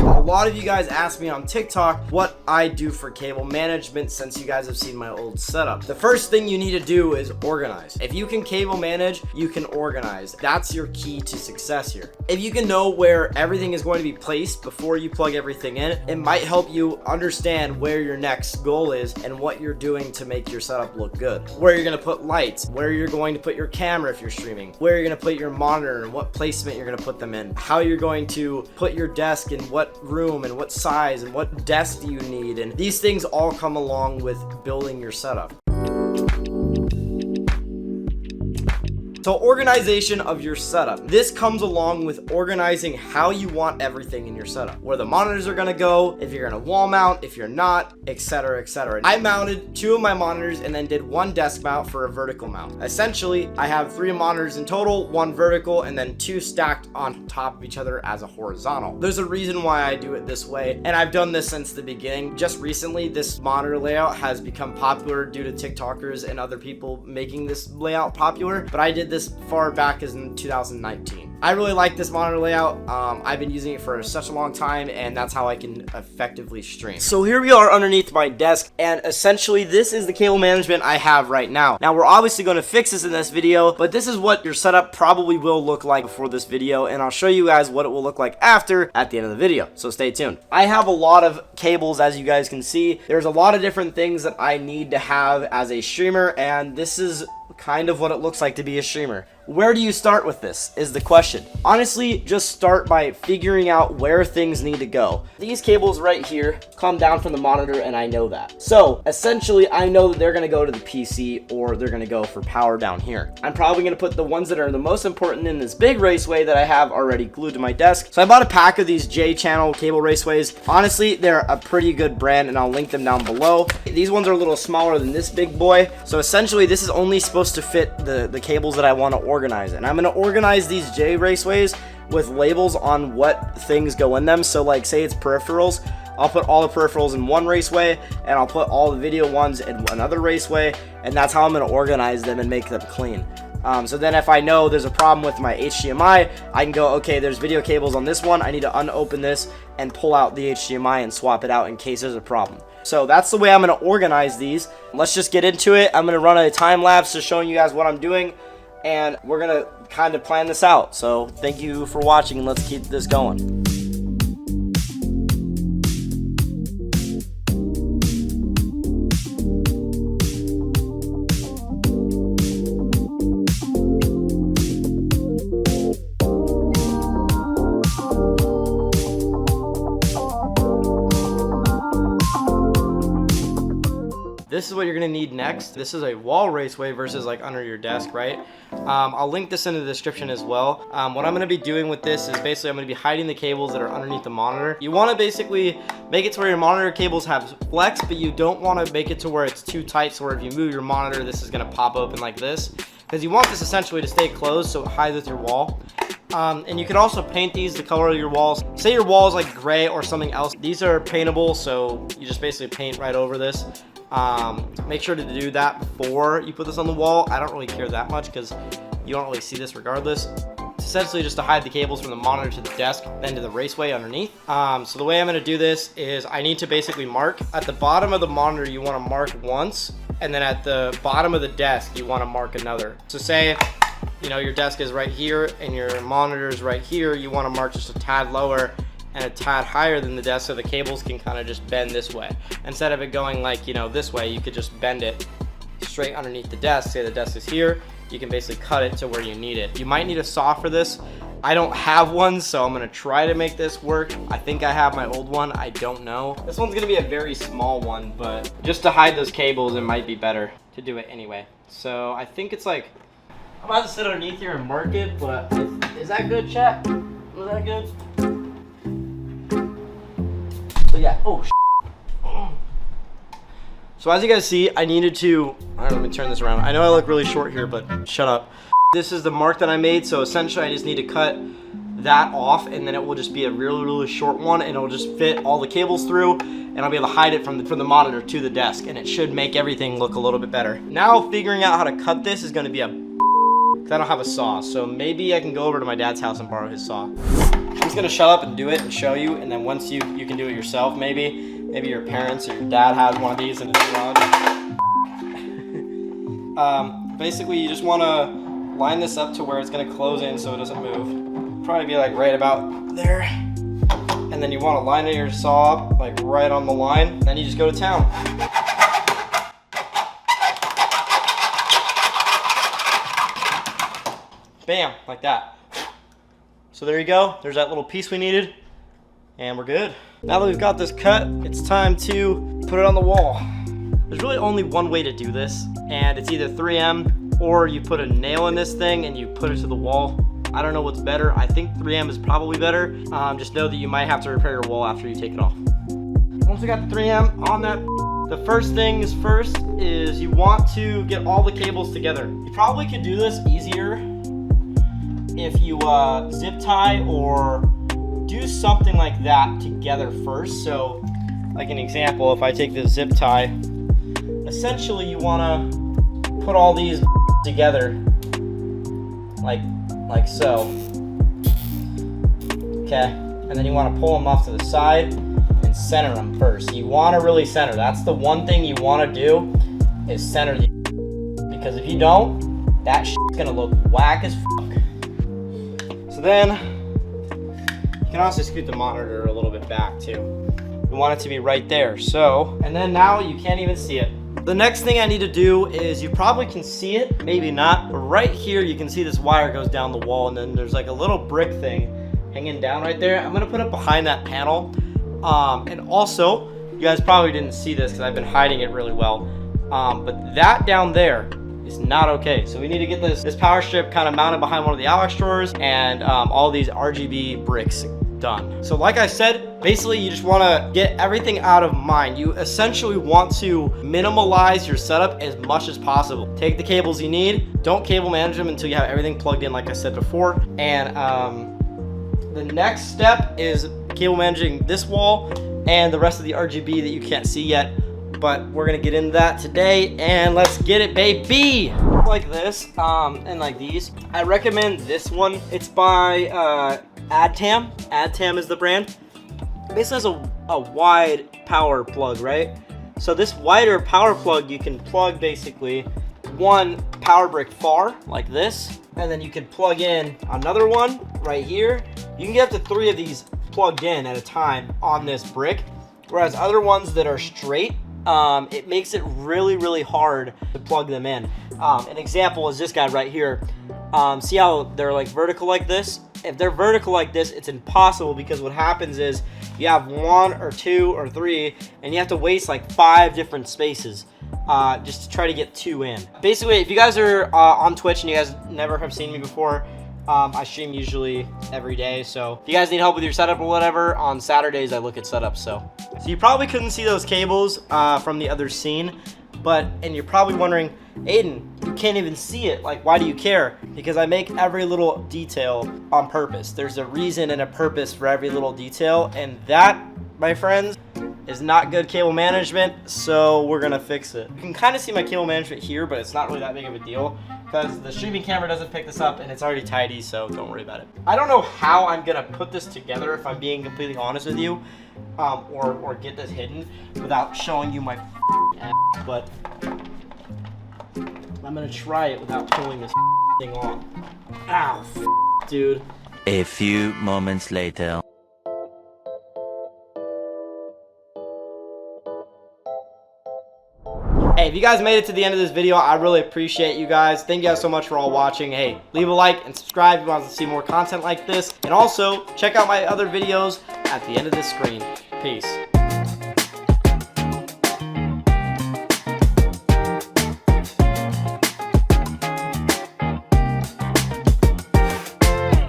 A lot of you guys ask me on TikTok what I do for cable management since you guys have seen my old setup. The first thing you need to do is organize. If you can cable manage, you can organize. That's your key to success here. If you can know where everything is going to be placed before you plug everything in, it might help you understand where your next goal is and what you're doing to make your setup look good. Where you're going to put lights, where you're going to put your camera if you're streaming, where you're going to put your monitor and what placement you're going to put them in, how you're going to put your desk in what room and what size and what desk do you need, and these things all come along with building your setup. So organization of your setup. This comes along with organizing how you want everything in your setup. Where the monitors are gonna go, if you're gonna wall mount, if you're not, etc, etc. I mounted 2 of my monitors and then did 1 desk mount for a vertical mount. Essentially, I have 3 monitors in total, 1 vertical, and then 2 stacked on top of each other as a horizontal. There's a reason why I do it this way, and I've done this since the beginning. Just recently, this monitor layout has become popular due to TikTokers and other people making this layout popular, but I did this far back as in 2019. I really like this monitor layout. I've been using it for such a long time, and that's how I can effectively stream. So here we are underneath my desk, and essentially this is the cable management I have right now. Now we're obviously going to fix this in this video, but this is what your setup probably will look like before this video, and I'll show you guys what it will look like after at the end of the video. So stay tuned. I have a lot of cables, as you guys can see. There's a lot of different things that I need to have as a streamer, and this is kind of what it looks like to be a streamer. Where do you start with this is the question. Honestly, just start by figuring out where things need to go. These cables right here come down from the monitor, and I know that. So essentially, I know that they're gonna go to the PC or they're gonna go for power down here. I'm probably gonna put the ones that are the most important in this big raceway that I have already glued to my desk. So I bought a pack of these J-channel cable raceways. Honestly, they're a pretty good brand, and I'll link them down below. These ones are a little smaller than this big boy. So essentially, this is only supposed to fit the cables that I want to organize. And I'm going to organize these J raceways with labels on what things go in them. So like say it's peripherals, I'll put all the peripherals in one raceway, and I'll put all the video ones in another raceway, and that's how I'm going to organize them and make them clean. So then if I know there's a problem with my HDMI, I can go, okay, there's video cables on this one, I need to unopen this and pull out the HDMI and swap it out in case there's a problem. So that's the way I'm going to organize these. Let's just get into it. I'm going to run a time lapse just showing you guys what I'm doing, and we're going to kind of plan this out. So thank you for watching, and let's keep this going. This is what you're gonna need next. This is a wall raceway versus like under your desk, right? I'll link this in the description as well. What I'm gonna be doing with this is basically I'm gonna be hiding the cables that are underneath the monitor. You wanna basically make it to where your monitor cables have flex, but you don't wanna make it to where it's too tight, so where if you move your monitor, this is gonna pop open like this. Because you want this essentially to stay closed so it hides with your wall. And you can also paint these the color of your walls. Say your wall is like gray or something else. These are paintable, so you just basically paint right over this. Make sure to do that before you put this on the wall. I don't really care that much because you don't really see this regardless. It's essentially just to hide the cables from the monitor to the desk, then to the raceway underneath. So the way I'm going to do this is I need to basically mark. At the bottom of the monitor, you want to mark once, and then at the bottom of the desk, you want to mark another. So say, you know, your desk is right here and your monitor is right here, you want to mark just a tad lower and a tad higher than the desk so the cables can kind of just bend this way. Instead of it going like, you know, this way, you could just bend it straight underneath the desk. Say the desk is here, you can basically cut it to where you need it. You might need a saw for this. I don't have one, so I'm gonna try to make this work. I think I have my old one, I don't know. This one's gonna be a very small one, but just to hide those cables, it might be better to do it anyway. So I think it's like, I'm about to sit underneath here and mark it, but is that good, chat? Was that good? So yeah, oh, so as you guys see, I needed to, all right, let me turn this around. I know I look really short here, but shut up. This is the mark that I made, so essentially I just need to cut that off, and then it will just be a really, really short one, and it'll just fit all the cables through, and I'll be able to hide it from the monitor to the desk, and it should make everything look a little bit better. Now figuring out how to cut this is going to be because I don't have a saw, so maybe I can go over to my dad's house and borrow his saw. I'm just going to shut up and do it and show you, and then once you can do it yourself, maybe your parents or your dad has one of these in his garage. Basically, you just want to line this up to where it's going to close in so it doesn't move. Probably be like right about there. And then you want to line your saw up like right on the line. Then you just go to town. Bam, like that. So there you go. There's that little piece we needed. And we're good. Now that we've got this cut, it's time to put it on the wall. There's really only one way to do this, and it's either 3M or you put a nail in this thing and you put it to the wall. I don't know what's better. I think 3M is probably better. Just know that you might have to repair your wall after you take it off. Once we got the 3M on that, the first things first is you want to get all the cables together. You probably could do this easier if you zip tie or do something like that together first. So like an example, if I take this zip tie, essentially you want to put all these together like so. Okay, and then you want to pull them off to the side and center them first. You want to really center. That's the one thing you want to do, is center the, because if you don't, that shit's gonna look whack as fuck. So then you can also scoot the monitor a little bit back too. You want it to be right there. So, and then now you can't even see it. The next thing I need to do is, you probably can see it, maybe not, but right here you can see this wire goes down the wall, and then there's like a little brick thing hanging down right there. I'm gonna put it behind that panel. And also, you guys probably didn't see this because I've been hiding it really well, but that down there is not okay. So we need to get this power strip kind of mounted behind one of the Alex drawers, and all these RGB bricks done. So like I said, basically you just want to get everything out of mind. You essentially want to minimalize your setup as much as possible. Take the cables you need, don't cable manage them until you have everything plugged in like I said before. And the next step is cable managing this wall and the rest of the RGB that you can't see yet, but we're gonna get into that today, and let's get it, baby. Like this and like these. I recommend this one. It's by AdTam. AdTam is the brand. It basically has a wide power plug, right? So this wider power plug, you can plug basically one power brick far, like this, and then you can plug in another one right here. You can get up to 3 of these plugged in at a time on this brick, whereas other ones that are straight, it makes it really, really hard to plug them in. An example is this guy right here. See how they're like vertical like this? If they're vertical like this, it's impossible, because what happens is you have 1 or 2 or 3, and you have to waste like 5 different spaces just to try to get 2 in. Basically, if you guys are on Twitch and you guys never have seen me before, I stream usually every day, so if you guys need help with your setup or whatever, on Saturdays I look at setups. So you probably couldn't see those cables from the other scene, and you're probably wondering, Aiden, you can't even see it, like why do you care? Because I make every little detail on purpose. There's a reason and a purpose for every little detail, and that, my friends, is not good cable management, so we're gonna fix it. You can kind of see my cable management here, but it's not really that big of a deal because the streaming camera doesn't pick this up, and it's already tidy, so don't worry about it. I don't know how I'm gonna put this together, if I'm being completely honest with you, or get this hidden without showing you my ass, but I'm gonna try it without pulling this thing off. Ow, dude. A few moments later. Hey, if you guys made it to the end of this video, I really appreciate you guys. Thank you guys so much for all watching. Hey, leave a like and subscribe if you want to see more content like this. And also, check out my other videos at the end of this screen. Peace.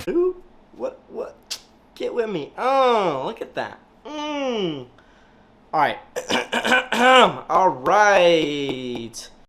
Ooh, what? Get with me. Oh, look at that. All right. All right.